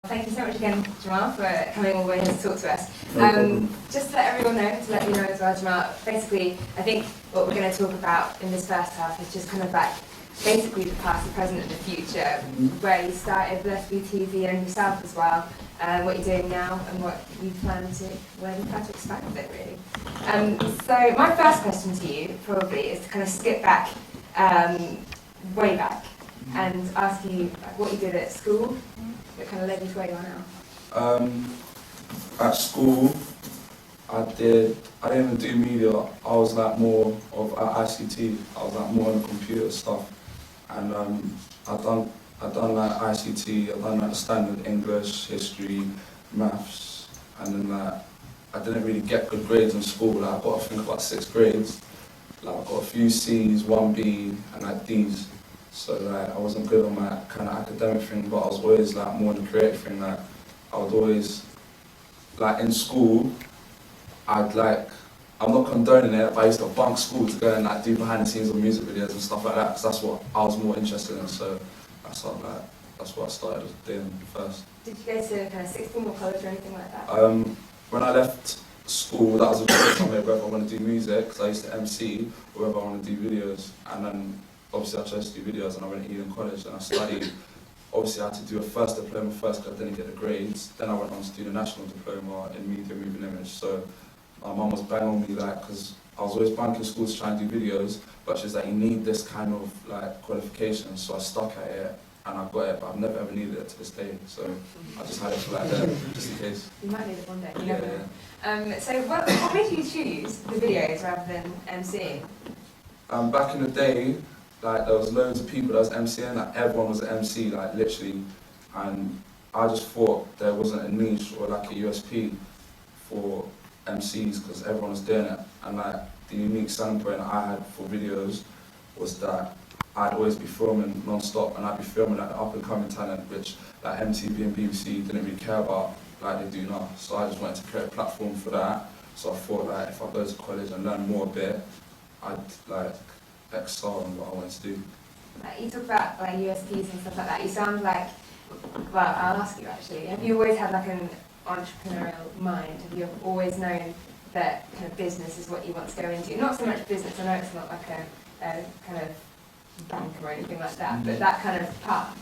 Thank you so much again, Jamal, for coming all the way here to talk to us. Just to let everyone know, to let you know as well, Jamal, basically, I think what we're going to talk about in this first half is just kind of like basically the past, the present, and the future, where you started with SBTV and yourself as well, what you're doing now, and what you plan to, where you plan to expand with it, really. So my first question to you probably is to kind of skip back, way back, and ask you like, what you did at school that kind of led you to where you are now. At school, I didn't even do media. I was like more of ICT. I was like more on the computer stuff, and I done like ICT. I done like standard English, history, maths, and then like I didn't really get good grades in school. Like I got I think about 6 grades. Like I got a few C's, 1 B, and like D's. So like I wasn't good on that kind of academic thing, but I was always like more on the creative thing. Like I would always, like in school, I'm not condoning it, but I used to bunk school to go and like do behind the scenes of music videos and stuff like that, because that's what I was more interested in. So that's what I started doing first. Did you go to kind of sixth form or college or anything like that? When I left school, that was a choice I made, whether I want to do music, because I used to MC, or whether I want to do videos. And then obviously I chose to do videos, and I went to Eden College and I studied. Obviously I had to do a first diploma first because I didn't get the grades. Then I went on to do the national diploma in media, moving image. So my mum was banging on me like, because I was always bunking school to try and do videos, but she's like, you need this kind of like qualification. So I stuck at it and I got it, but I've never ever needed it to this day. So I just had it for like that, just in case. You might need it one day, you never know. So what made you choose the videos rather than MCing? Back in the day, like there was loads of people that was MCing, like everyone was an MC, like literally, and I just thought there wasn't a niche or like a USP for MCs because everyone was doing it, and like the unique selling point I had for videos was that I'd always be filming non-stop, and I'd be filming like the up-and-coming talent, which like MTV and BBC didn't really care about like they do now. So I just wanted to create a platform for that. So I thought like if I go to college and learn more a bit, I'd like excel in what I wanted to do. You talk about like USPs and stuff like that. You sound like, well, I'll ask you actually, have you always had like an entrepreneurial mind? Have you always known that kind of business is what you want to go into? Not so much business, I know it's not like a kind of bank or anything like that, but that kind of path.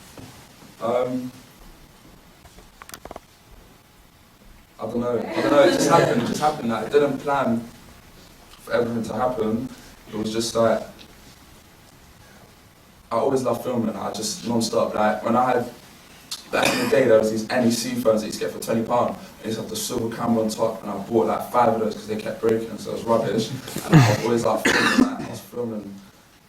I don't know, it just happened, like, I didn't plan for everything to happen. It was just like, I always loved filming, I just non-stop, like when I had, back in the day there was these NEC phones that you used to get for £20, and you used to have the silver camera on top, and I bought like 5 of those because they kept breaking, so it was rubbish, and I was always like filming, like, I was filming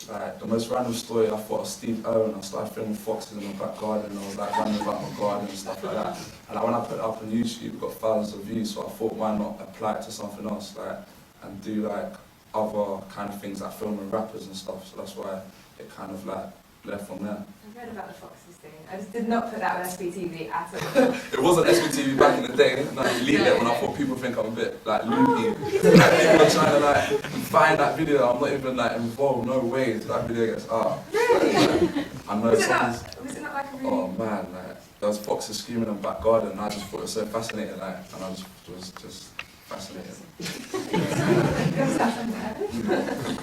like the most random story. I thought of Steve Owen. I started filming foxes in my back garden, and I was like running about my garden and stuff like that. And like, when I put it up on YouTube, it got thousands of views. So I thought, why not apply it to something else, like, and do like other kind of things like filming rappers and stuff. So that's why it kind of like left from there. I read about the foxes thing. I just did not put that on SBTV at all. It wasn't SBTV back in the day, and I deleted it when I thought people think I'm a bit like loopy. Like, people are trying to like find that video. I'm not even like involved. No way that video gets up. Really? I know was it not like a really... Oh man, like there was foxes screaming in the back garden, and I just thought it was so fascinating, like, and I was just fascinated.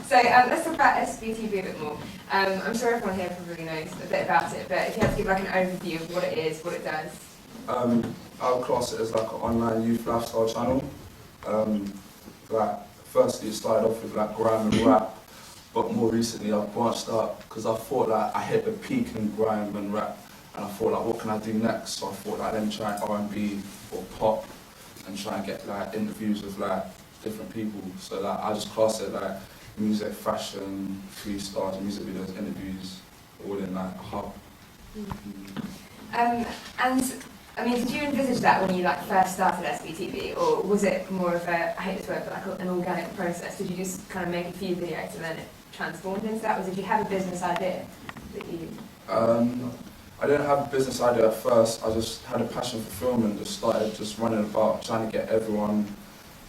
So let's talk about SBTV a bit more. I'm sure everyone here probably knows a bit about it, but if you had to give like an overview of what it is, what it does. I would class it as like an online youth lifestyle channel. Like firstly it started off with like grime and rap, but more recently I've branched out because I thought like I hit the peak in grime and rap, and I thought like what can I do next? So I thought like let me try R&B or pop and try and get like interviews with like different people. So like I just class it like music, fashion, freestyles, music videos, interviews, all in like a hub. And I mean, did you envisage that when you like first started SBTV, or was it more of a, I hate this word, but like an organic process? Did you just kind of make a few videos and then it transformed into that? Or did you have a business idea that you... I didn't have a business idea at first. I just had a passion for filming, just started just running about, trying to get everyone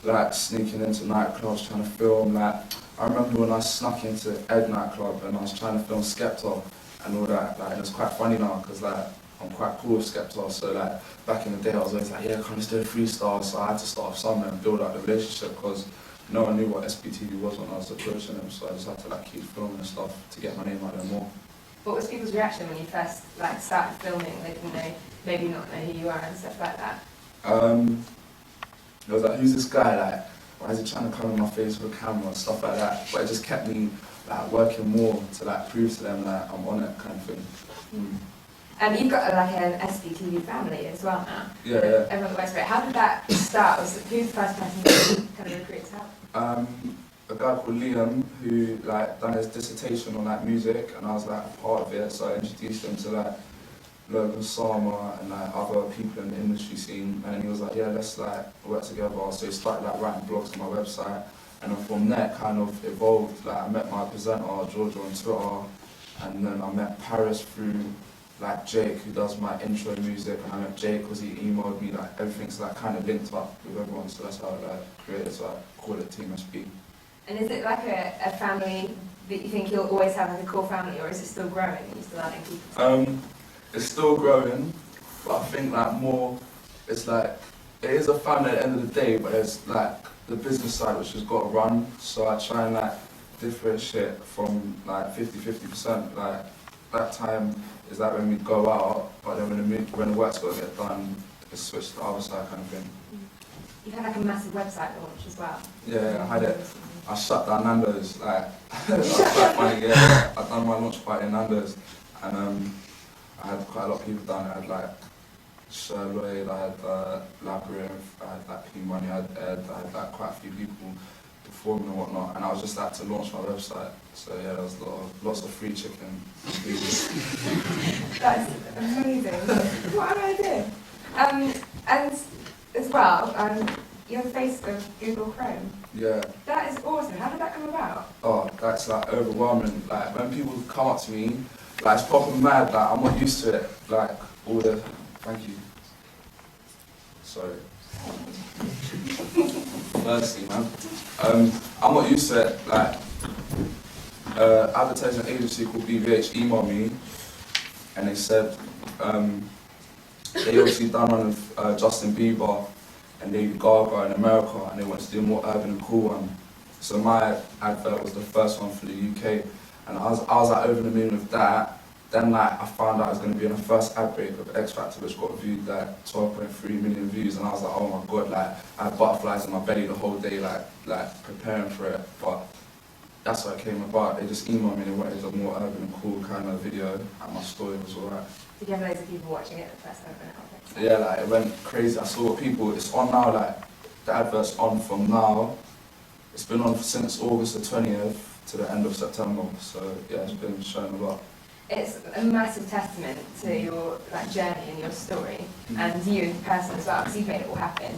like sneaking into nightclubs, trying to film. Like I remember when I snuck into Ed nightclub and I was trying to film Skepta and all that. Like, and it's quite funny now because like I'm quite cool with Skepta, so like back in the day I was always like, yeah, come let's do a freestyle, so I had to start off somewhere and build out the relationship because no one knew what SBTV was when I was approaching them, so I just had to like keep filming and stuff to get my name out there more. What was people's reaction when you first like started filming? They didn't know, maybe not know who you are and stuff like that. It was like, who's this guy? Like, why is he trying to come in my face with a camera and stuff like that? But it just kept me like working more to like prove to them that I'm on it, kind of thing. You've got like an SBTV family as well now. Yeah. Everyone works for it. How did that start? Who's the first person to kind of recruit to help? A guy called Liam who like done his dissertation on like music, and I was like a part of it, so I introduced him to like Logan Sama and like other people in the industry scene, and then he was like, yeah, let's like work together. So he started like writing blogs on my website, and then from there kind of evolved. Like I met my presenter Georgia on Twitter, and then I met Paris through like Jake, who does my intro music, and I met Jake because he emailed me. Like everything's like kind of linked up with everyone, so that's how I like created. So I call it Team SB. And is it like a family that you think you'll always have like a core family, or is it still growing and you're still adding people? It's still growing, but I think like more, it's like, it is a family at the end of the day, but it's like the business side which has got to run, so I try and like differentiate from like 50-50%, like that time is like when we go out, but then when the work's got to get done, it's switched to the other side kind of thing. You've had like a massive website launch as well. Yeah, I had it. I shut down Nando's, like, that's quite funny, yeah. I done my launch party in Nando's, and I had quite a lot of people down there. I had like Sherloid, I had Labyrinth, I had like P-Money, I had Ed, I had like quite a few people performing and whatnot, and I was just like to launch my website. So yeah, there was lots of free chicken. That's amazing. What an idea. And as well, you're the face of Google Chrome. Yeah. That is awesome. How did that come about? Oh, that's like overwhelming. Like when people come up to me, like it's proper mad. Like I'm not used to it. Like all the thank you. Sorry. Mercy, man. I'm not used to it. Like advertising agency called BVH emailed me, and they said they obviously done one with Justin Bieber and Lady Gaga in America, and they wanted to do a more urban and cool one. So my advert was the first one for the UK, and I was like over the moon with that. Then like I found out I was going to be in the first ad break of X Factor, which got viewed like 12.3 million views, and I was like, oh my god, like I had butterflies in my belly the whole day, like preparing for it. But that's what it came about. They just emailed me and they wanted a more urban and cool kind of video, and my story was alright. Did you have loads of people watching it the first time when it happened? Yeah, like it went crazy. I saw people, it's on now, like the advert's on from now. It's been on since August the 20th to the end of September, so yeah, it's been shown a lot. It's a massive testament to your like journey and your story, and you as a person as well, because you've made it all happen.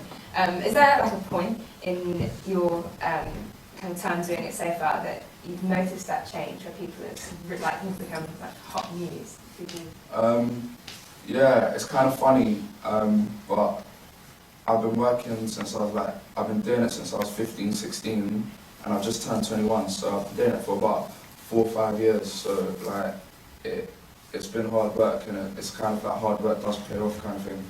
Is there like a point in your kind of time doing it so far that you've noticed that change, where people have like you've become like hot news? Yeah, it's kind of funny, but I've been working since I've been doing it since I was 15, 16, and I've just turned 21, so I've been doing it for about 4 or 5 years, so like, it's been hard work, and it's kind of like hard work does pay off kind of thing.